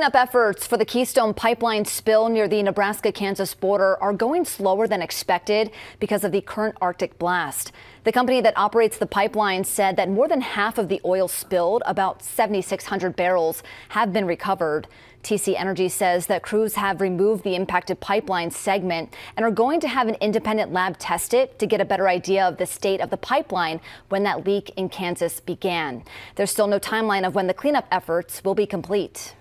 Cleanup efforts for the Keystone Pipeline spill near the Nebraska-Kansas border are going slower than expected because of the current Arctic blast. The company that operates the pipeline said that more than half of the oil spilled, about 7,600 barrels, have been recovered. TC Energy says that crews have removed the impacted pipeline segment and are going to have an independent lab test it to get a better idea of the state of the pipeline when that leak in Kansas began. There's still no timeline of when the cleanup efforts will be complete.